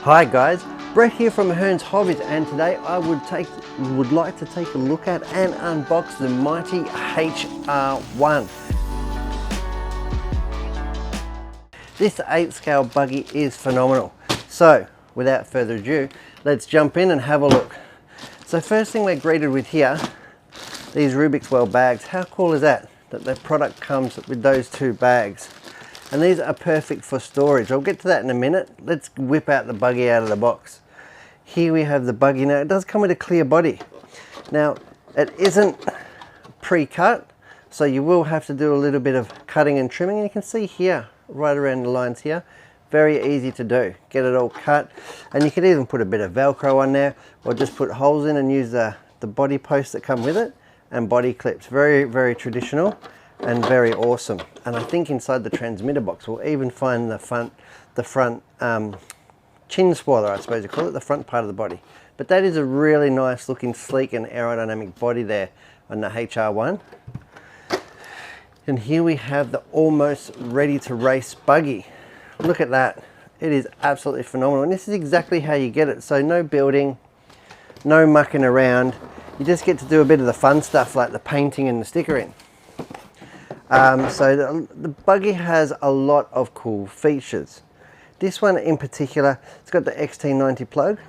Hi guys, Brett here from Hearns Hobbies, and today I would like to take a look at and unbox the mighty HR1. This 8-scale buggy is phenomenal. So without further ado, let's jump in and have a look. So first thing we're greeted with here, these Rubyx well bags. How cool is that? That the product comes with those two bags. And these are perfect for storage. I'll get to that in a minute. Let's whip out the buggy out of the box. Here we have the buggy. Now it does come with a clear body. Now it isn't pre-cut, so you will have to do a little bit of cutting and trimming. And you can see here, right around the lines here, very easy to do. Get it all cut. And you could even put a bit of Velcro on there, or just put holes in and use the body posts that come with it, and body clips. Very, very traditional and very awesome. And I think inside the transmitter box we'll even find the front chin spoiler, I suppose you call it, the front part of the body. But that is a really nice looking, sleek and aerodynamic body there on the HR1. And here we have the almost ready to race buggy. Look at that. It is absolutely phenomenal, and this is exactly how you get it. So no building, no mucking around. You just get to do a bit of the fun stuff like the painting and the stickering. So the buggy has a lot of cool features. This one in particular, it's got the XT90 plug,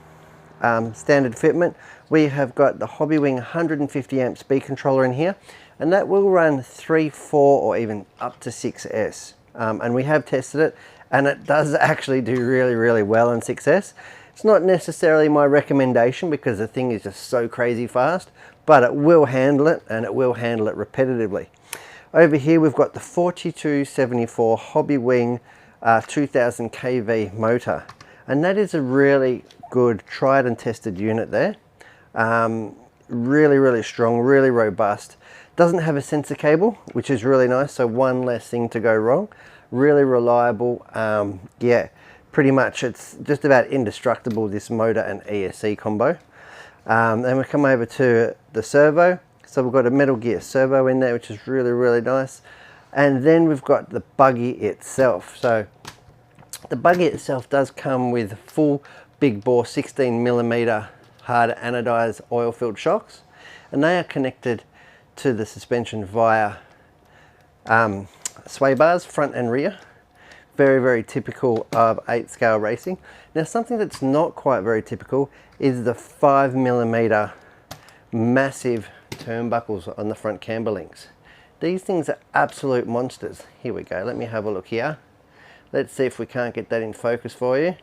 standard fitment. We have got the Hobby 150 amp speed controller in here, and that will run 3, 4 or even up to 6S. And we have tested it, and it does actually do really, really well on 6S. It's not necessarily my recommendation because the thing is just so crazy fast, but it will handle it, and it will handle it repetitively. Over here we've got the 4274 Hobby 2000 kV motor, and that is a really good tried and tested unit there. Really, really strong, really robust. Doesn't have a sensor cable, which is really nice, so one less thing to go wrong. Really reliable. Yeah, pretty much it's just about indestructible, this motor and ESC combo. Then we come over to the servo. So we've got a Metal Gear servo in there, which is really, really nice. And then we've got the buggy itself. So the buggy itself does come with full big bore 16mm hard anodized oil filled shocks, and they are connected to the suspension via sway bars, front and rear. Very, very typical of 8-scale racing. Now something that's not quite very typical is the 5mm massive turnbuckles on the front camber links. These things are absolute monsters. Here we go, let me have a look here. Let's see if we can't get that in focus for you.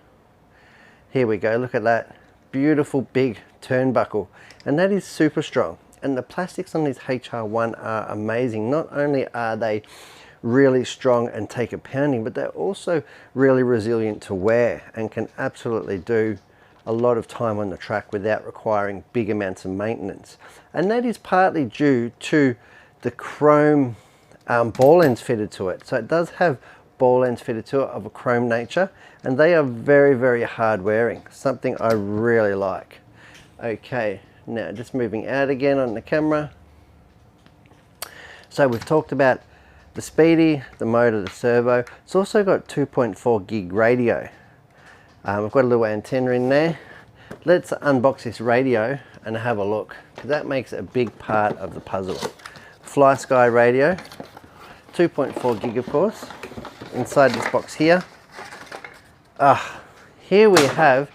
Here we go, look at that. Beautiful big turnbuckle, and that is super strong. And the plastics on these HR1 are amazing. Not only are they really strong and take a pounding, but they're also really resilient to wear and can absolutely do a lot of time on the track without requiring big amounts of maintenance. And that is partly due to the chrome ball ends fitted to it. So it does have ball ends fitted to it of a chrome nature, and they are very, very hard wearing, something I really like. Okay, now just moving out again on the camera. So we've talked about the speedy, the motor, the servo. It's also got 2.4 gig radio. We've got a little antenna in there. Let's unbox this radio and have a look, because that makes a big part of the puzzle. Fly Sky radio, 2.4 gig of course, inside this box here. Here we have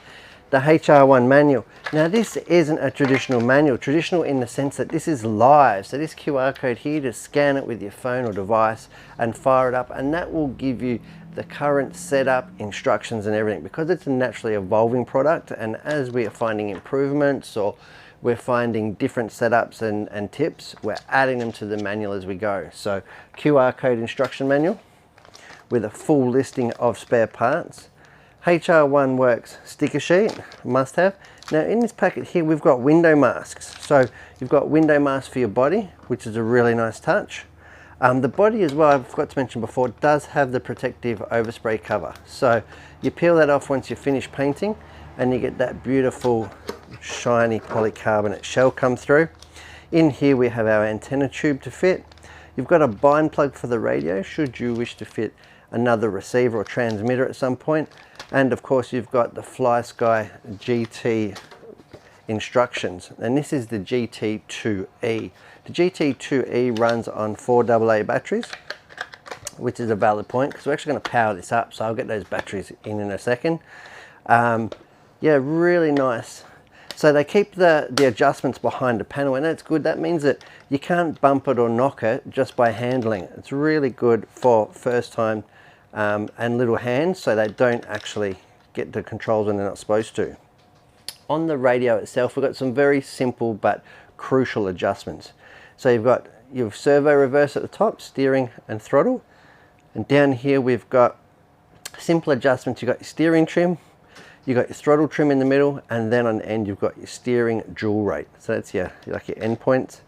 the HR1 Manual. Now this isn't a traditional manual, traditional in the sense that this is live. So this QR code here, just scan it with your phone or device and fire it up, and that will give you the current setup, instructions and everything, because it's a naturally evolving product, and as we are finding improvements or we're finding different setups and tips, we're adding them to the manual as we go. So QR code instruction manual with a full listing of spare parts. HR1 Works sticker sheet, must have. Now in this packet here we've got window masks. So you've got window masks for your body, which is a really nice touch. The body as well, I forgot to mention before, does have the protective overspray cover. So you peel that off once you finish painting, and you get that beautiful shiny polycarbonate shell come through. In here we have our antenna tube to fit. You've got a bind plug for the radio should you wish to fit another receiver or transmitter at some point. And of course you've got the FlySky GT instructions, and this is the GT2E. The GT2E runs on 4 AA batteries, which is a valid point because we're actually going to power this up, so I'll get those batteries in a second. Yeah, really nice. So they keep the adjustments behind the panel, and that's good. That means that you can't bump it or knock it just by handling it. It's really good for first time and little hands, so they don't actually get the controls when they're not supposed to. On the radio itself, we've got some very simple but crucial adjustments. So you've got your servo reverse at the top, steering and throttle. And down here we've got simple adjustments. You've got your steering trim, you've got your throttle trim in the middle, and then on the end you've got your steering dual rate. So that's your end points.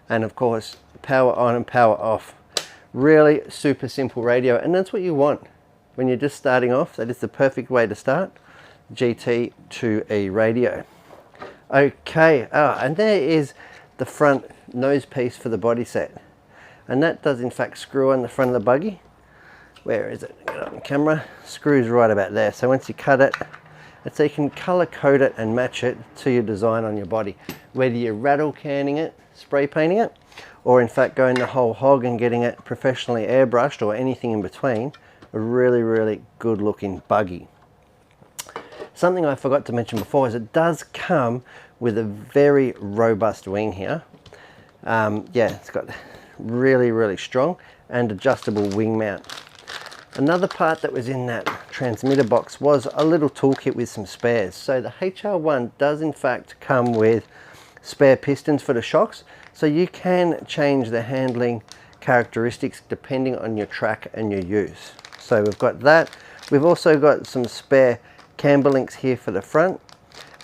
And of course, power on and power off. Really super simple radio, and that's what you want when you're just starting off. That is the perfect way to start. GT2E radio. Okay, and there is the front nose piece for the body set, and that does in fact screw on the front of the buggy. Where is it? Get it on camera. Screws right about there. So once you cut it, so you can color code it and match it to your design on your body, whether you're rattle canning it, spray painting it, or in fact going the whole hog and getting it professionally airbrushed, or anything in between. A really good looking buggy. Something I forgot to mention before is it does come with a very robust wing here. Yeah, it's got really strong and adjustable wing mount. Another part that was in that transmitter box was a little toolkit with some spares. So the HR1 does in fact come with spare pistons for the shocks, so you can change the handling characteristics depending on your track and your use. So we've got that. We've also got some spare camber links here for the front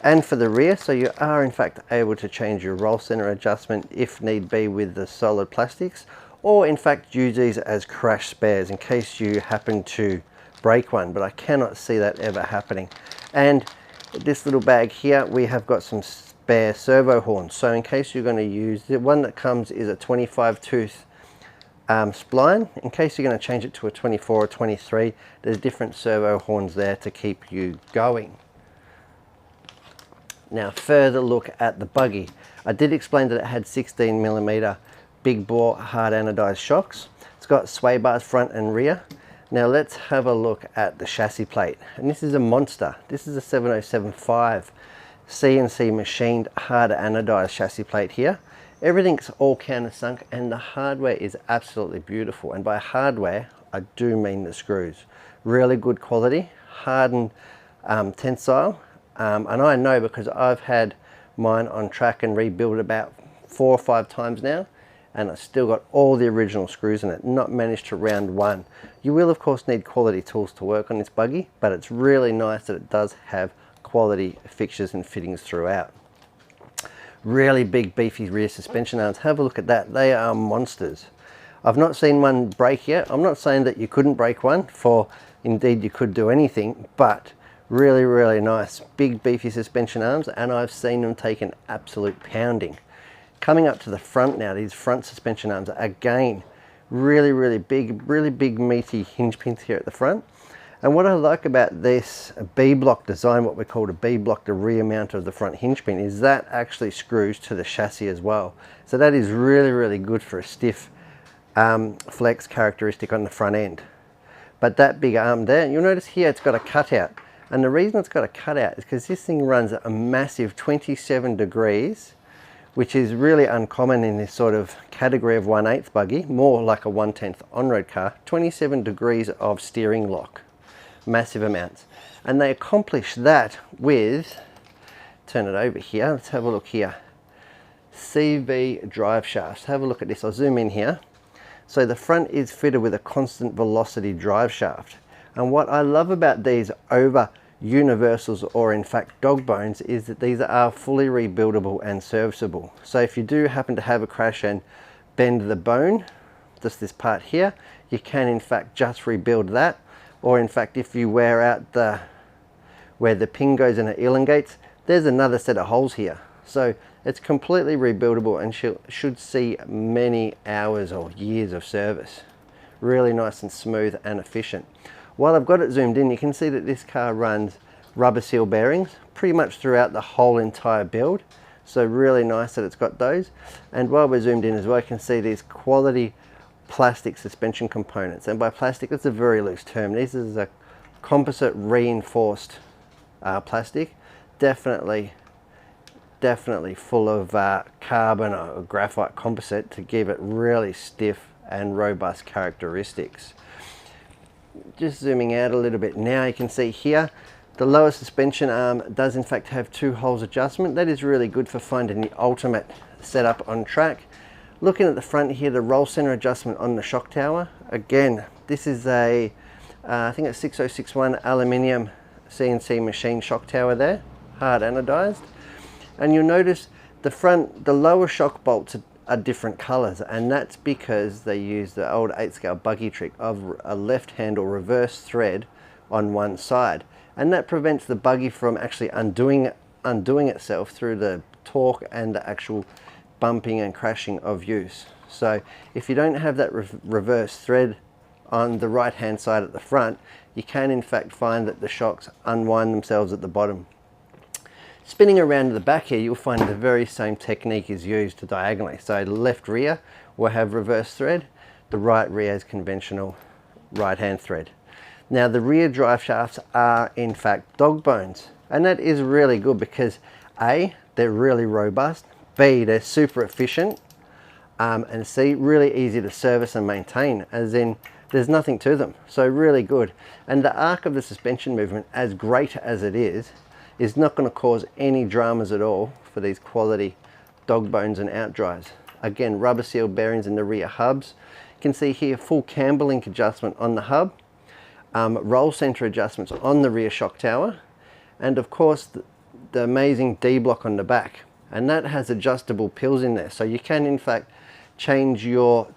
and for the rear, so you are in fact able to change your roll center adjustment if need be with the solid plastics, or in fact use these as crash spares in case you happen to break one, but I cannot see that ever happening. And this little bag here, we have got some spare servo horns, so in case you're going to use the one that comes is a 25 tooth spline. In case you're going to change it to a 24 or 23, there's different servo horns there to keep you going. Now, further look at the buggy. I did explain that it had 16mm big bore hard anodized shocks. It's got sway bars front and rear. Now let's have a look at the chassis plate, and this is a monster. This is a 7075 CNC machined hard anodized chassis plate here. Everything's all countersunk, and the hardware is absolutely beautiful, and by hardware I do mean the screws. Really good quality, hardened tensile, and I know because I've had mine on track and rebuilt about 4 or 5 times now, and I still got all the original screws in it, not managed to round one. You will of course need quality tools to work on this buggy, but it's really nice that it does have quality fixtures and fittings throughout. Really big beefy rear suspension arms. Have a look at that. They are monsters. I've not seen one break yet. I'm not saying that you couldn't break one, for indeed you could do anything, but really nice big beefy suspension arms, and I've seen them take an absolute pounding. Coming up to the front now, these front suspension arms are again really big meaty hinge pins here at the front. And what I like about this B-block design, what we call a B-block, the rear mount of the front hinge pin, is that actually screws to the chassis as well. So that is really good for a stiff flex characteristic on the front end. But that big arm there, you'll notice here it's got a cutout. And the reason it's got a cutout is because this thing runs at a massive 27 degrees, which is really uncommon in this sort of category of 1/8 buggy, more like a 1/10 on-road car. 27 degrees of steering lock, massive amounts. And they accomplish that with, turn it over here, let's have a look here, CV drive shafts. Have a look at this, I'll zoom in here. So the front is fitted with a constant velocity drive shaft. And what I love about these over universals, or in fact dog bones, is that these are fully rebuildable and serviceable. So if you do happen to have a crash and bend the bone, just this part here, you can in fact just rebuild that. Or in fact, if you wear out where the pin goes and it elongates, there's another set of holes here. So it's completely rebuildable and should see many hours or years of service. Really nice and smooth and efficient. While I've got it zoomed in, you can see that this car runs rubber seal bearings pretty much throughout the whole entire build. So really nice that it's got those. And while we're zoomed in as well, you can see these quality plastic suspension components. And by plastic, that's a very loose term. This is a composite reinforced plastic. Definitely full of carbon or graphite composite to give it really stiff and robust characteristics. Just zooming out a little bit now, you can see here the lower suspension arm does in fact have 2 holes adjustment. That is really good for finding the ultimate setup on track. Looking at the front here, the roll center adjustment on the shock tower. Again, this is a I think it's 6061 aluminium CNC machine shock tower there, hard anodized. And you'll notice the lower shock bolts are different colors, and that's because they use the old 8-scale buggy trick of a left handle reverse thread on one side. And that prevents the buggy from actually undoing itself through the torque and the actual bumping and crashing of use. So if you don't have that reverse thread on the right hand side at the front, you can in fact find that the shocks unwind themselves at the bottom. Spinning around to the back here, you'll find the very same technique is used diagonally. So the left rear will have reverse thread, the right rear is conventional right hand thread. Now the rear drive shafts are in fact dog bones, and that is really good because A, they're really robust, B, they're super efficient, and C, really easy to service and maintain, as in there's nothing to them. So really good. And the arc of the suspension movement, as great as it is not going to cause any dramas at all for these quality dog bones and out drives. Again, rubber seal bearings in the rear hubs. You can see here full camber link adjustment on the hub. Roll center adjustments on the rear shock tower, and of course the amazing D block on the back, and that has adjustable pills in there, so you can in fact change your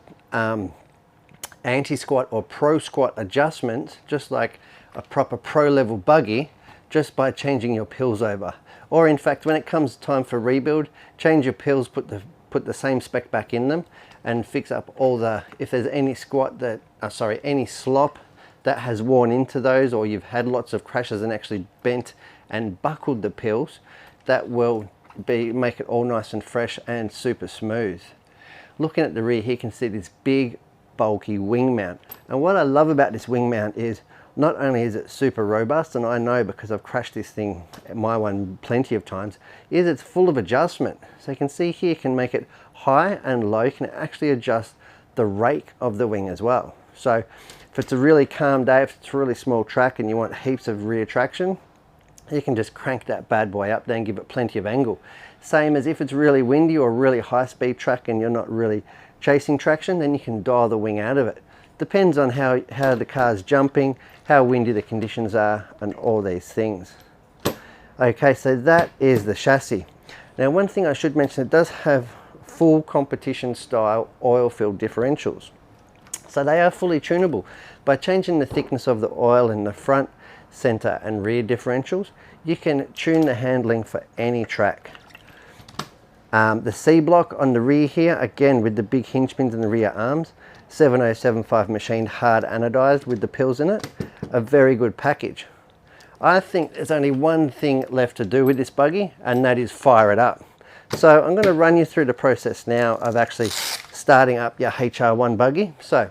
anti-squat or pro squat adjustments just like a proper pro level buggy, just by changing your pills over. Or in fact, when it comes time for rebuild, change your pills, put the same spec back in them, and fix up all the, if there's any any slop that has worn into those, or you've had lots of crashes and actually bent and buckled the pills, that will make it all nice and fresh and super smooth. Looking at the rear here, you can see this big bulky wing mount, and what I love about this wing mount is not only is it super robust, and I know because I've crashed this thing, my one, plenty of times, is it's full of adjustment. So you can see here, you can make it high and low. You can actually adjust the rake of the wing as well. So if it's a really calm day, if it's a really small track and you want heaps of rear traction, you can just crank that bad boy up there and give it plenty of angle. Same as if it's really windy or really high speed track and you're not really chasing traction, then you can dial the wing out of it. Depends on how the car's jumping, how windy the conditions are, and all these things. Okay, so that is the chassis. Now one thing I should mention, it does have full competition style oil-filled differentials. So they are fully tunable. By changing the thickness of the oil in the front, center and rear differentials, you can tune the handling for any track. The C block on the rear here, again with the big hinge pins in the rear arms, 7075 machined hard anodized with the pills in it, a very good package. I think there's only one thing left to do with this buggy, and that is fire it up. So I'm going to run you through the process now of actually starting up your HR1 buggy. So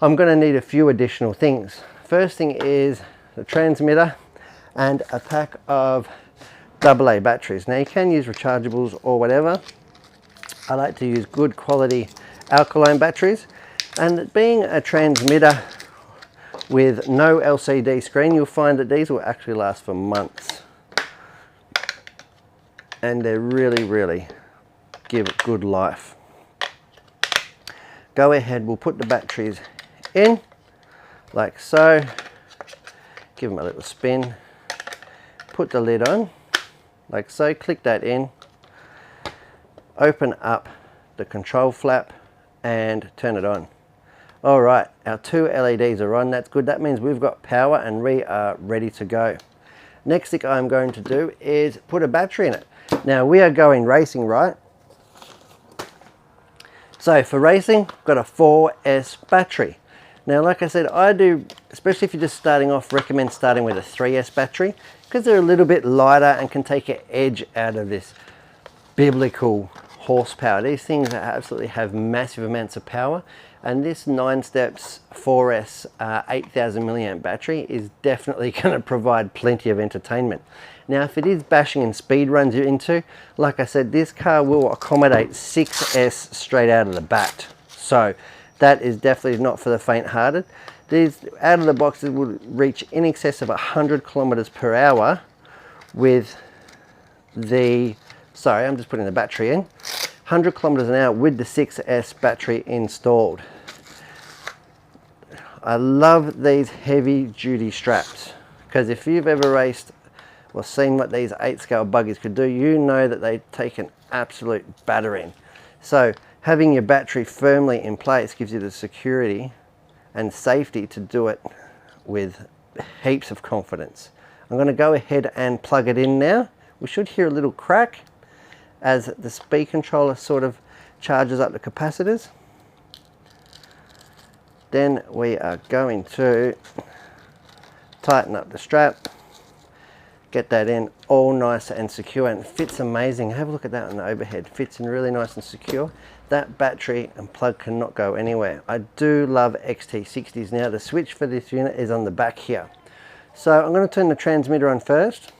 I'm going to need a few additional things. First thing is the transmitter and a pack of AA batteries. Now you can use rechargeables or whatever. I like to use good quality alkaline batteries, and being a transmitter with no LCD screen, you'll find that these will actually last for months, and they really give it good life. Go ahead, we'll put the batteries in like so, give them a little spin, put the lid on like so, click that in, open up the control flap and turn it on. All right, our two LEDs are on, that's good. That means we've got power and we are ready to go. Next thing I'm going to do is put a battery in it. Now we are going racing, right? So for racing, I've got a 4S battery. Now, like I said, I do especially if you're just starting off, recommend starting with a 3S battery because they're a little bit lighter and can take an edge out of this biblical horsepower. These things absolutely have massive amounts of power, and this 9 steps 4S 8000 milliamp battery is definitely going to provide plenty of entertainment. Now if it is bashing and speed runs you're into, like I said, this car will accommodate 6S straight out of the bat, so that is definitely not for the faint-hearted. These out of the boxes will reach in excess of 100 kilometers per hour with the, sorry, I'm just putting the battery in, 100 kilometers an hour with the 6S battery installed. I love these heavy duty straps because if you've ever raced or seen what these 8-scale buggies could do, you know that they take an absolute battering. So having your battery firmly in place gives you the security and safety to do it with heaps of confidence. I'm going to go ahead and plug it in now. We should hear a little crack as the speed controller sort of charges up the capacitors. Then we are going to tighten up the strap, get that in all nice and secure, and it fits amazing. Have a look at that on the overhead, fits in really nice and secure. That battery and plug cannot go anywhere. I do love XT60s. Now the switch for this unit is on the back here. So I'm going to turn the transmitter on first.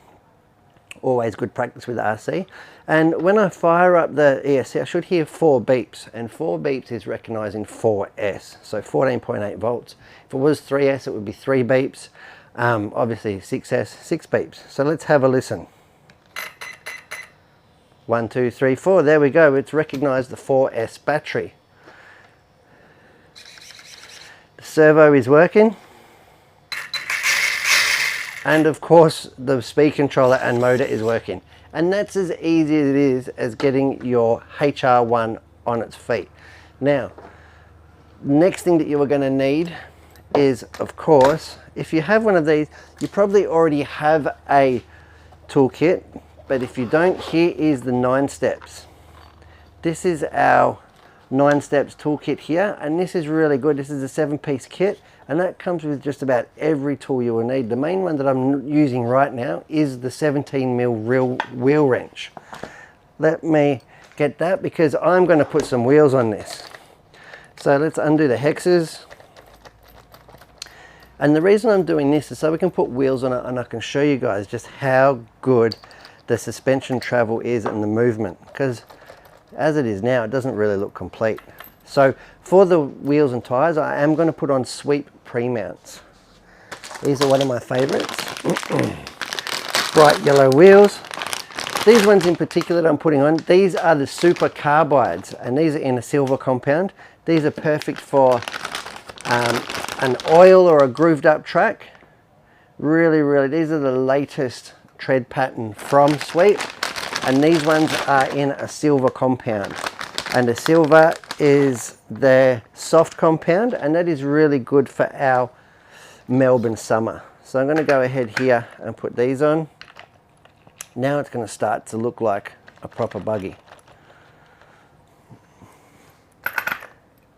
Always good practice with RC. And when I fire up the ESC, I should hear 4 beeps, and 4 beeps is recognizing 4S, so 14.8 volts. If it was 3S, it would be 3 beeps. Obviously 6S, 6 beeps. So let's have a listen. 1, 2, 3, 4. There we go. It's recognized the 4S battery. The servo is working. And of course, the speed controller and motor is working. And that's as easy as it is as getting your HR1 on its feet. Now, next thing that you are going to need is, of course, if you have one of these, you probably already have a toolkit. But if you don't, here is the 9 steps. This is our 9 steps toolkit here, and this is really good. This is a 7-piece kit, and that comes with just about every tool you will need. The main one that I'm using right now is the 17mm real wheel wrench. Let me get that because I'm going to put some wheels on this. So let's undo the hexes. And the reason I'm doing this is so we can put wheels on it and I can show you guys just how good the suspension travel is and the movement, because as it is now it doesn't really look complete. So for the wheels and tires, I am going to put on sweep pre-mounts. These are one of my favorites. Bright yellow wheels. These ones in particular that I'm putting on, these are the super carbides, and these are in a silver compound. These are perfect for an oil or a grooved up track. Really, these are the latest tread pattern from Sweep, and these ones are in a silver compound, and the silver is their soft compound, and that is really good for our Melbourne summer. So I'm going to go ahead here and put these on. Now it's going to start to look like a proper buggy,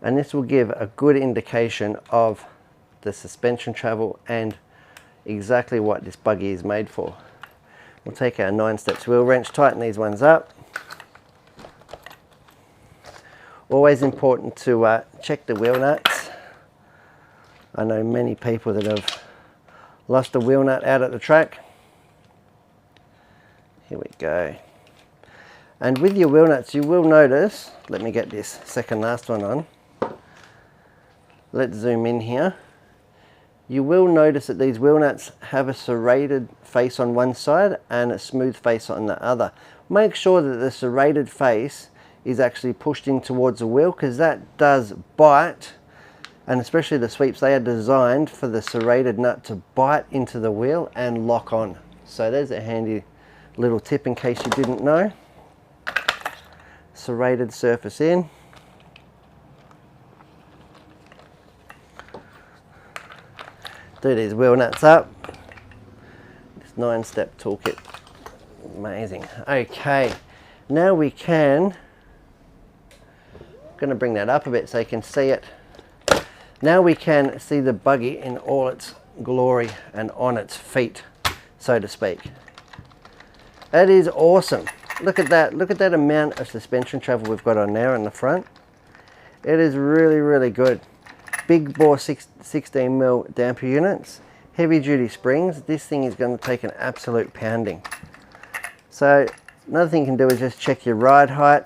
and this will give a good indication of the suspension travel and exactly what this buggy is made for. We'll take our 9 steps wheel wrench, tighten these ones up. Always important to check the wheel nuts. I know many people that have lost a wheel nut out at the track. Here we go. And with your wheel nuts, you will notice, let me get this second last one on. Let's zoom in here. You will notice that these wheel nuts have a serrated face on one side and a smooth face on the other. Make sure that the serrated face is actually pushed in towards the wheel, because that does bite, and especially the sweeps, they are designed for the serrated nut to bite into the wheel and lock on. So there's a handy little tip in case you didn't know. Serrated surface in. Do these wheel nuts up. This 9-step toolkit, amazing. Okay, now we can, I'm going to bring that up a bit so you can see it. Now we can see the buggy in all its glory and on its feet, so to speak. That is awesome. Look at that amount of suspension travel we've got on there in the front. It is really, really good. Big bore 16mm damper units, heavy duty springs. This thing is going to take an absolute pounding. So another thing you can do is just check your ride height.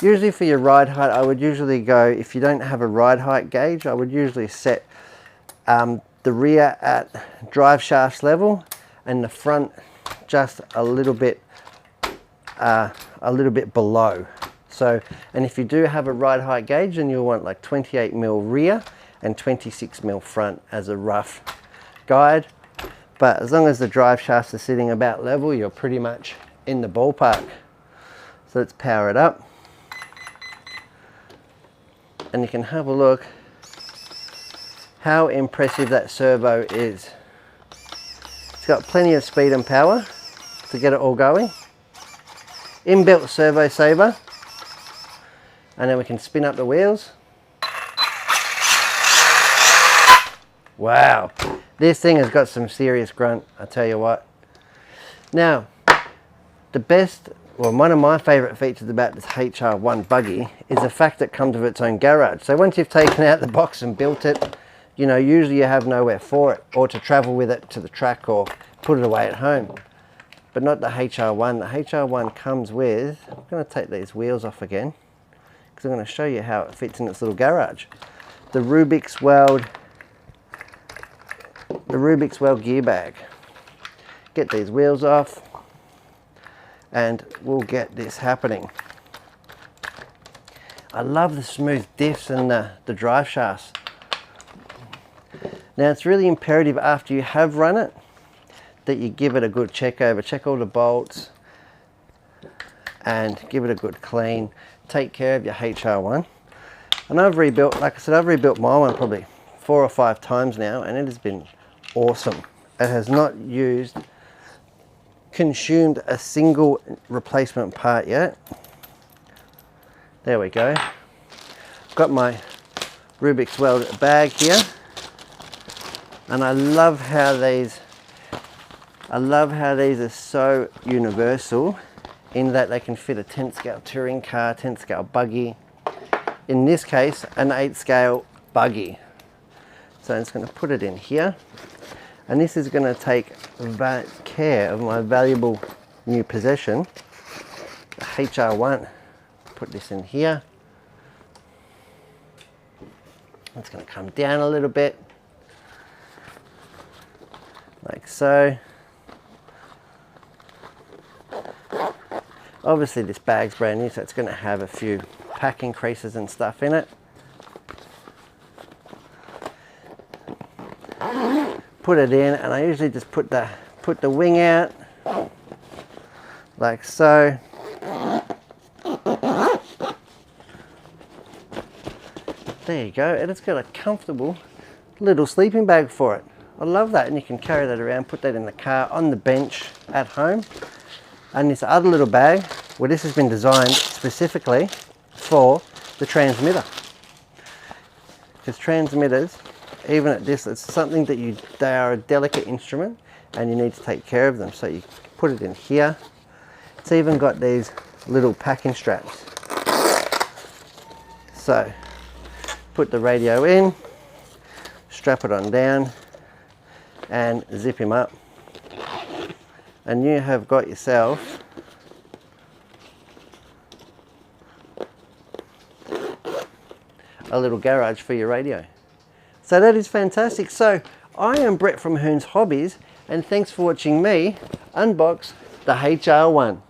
Usually for your ride height, I would usually go, if you don't have a ride height gauge, I would usually set the rear at drive shafts level and the front just a little bit below. So, and if you do have a ride height gauge, then you'll want like 28mm rear and 26mm front as a rough guide. But as long as the drive shafts are sitting about level, you're pretty much in the ballpark. So let's power it up. And you can have a look how impressive that servo is. It's got plenty of speed and power to get it all going. Inbuilt servo saver. And then we can spin up the wheels. Wow, this thing has got some serious grunt, I tell you what. Now, the best, well, one of my favourite features about this HR1 buggy is the fact that it comes with its own garage. So once you've taken out the box and built it, you know, usually you have nowhere for it or to travel with it to the track or put it away at home. But not the HR1. The HR1 comes with, I'm going to take these wheels off again because I'm going to show you how it fits in its little garage. The Rubyx Weld gear bag. Get these wheels off and we'll get this happening. I love the smooth diffs and the drive shafts. Now it's really imperative after you have run it that you give it a good check over, check all the bolts and give it a good clean. Take care of your HR1. And I've rebuilt, like I said, I've rebuilt my one probably 4 or 5 times now and it has been awesome. It has not consumed a single replacement part yet. There we go. Got my Rubyx weld bag here. And I love how these are so universal in that they can fit a 10 scale touring car, 10 scale buggy. In this case, an 8 scale buggy. So I'm just going to put it in here. And this is going to take care of my valuable new possession, the HR1. Put this in here. It's going to come down a little bit, like so. Obviously this bag's brand new, so it's going to have a few packing creases and stuff in it. Put it in, and I usually just put the wing out like so. There you go, and it's got a comfortable little sleeping bag for it. I love that, and you can carry that around, put that in the car, on the bench at home. And this other little bag, well, this has been designed specifically for the transmitter. Because transmitters, even at this, it's something that they are a delicate instrument and you need to take care of them. So you put it in here. It's even got these little packing straps. So put the radio in, strap it on down and zip him up. And you have got yourself a little garage for your radio. So that is fantastic. So I am Brett from Hearns Hobbies, and thanks for watching me unbox the HR1.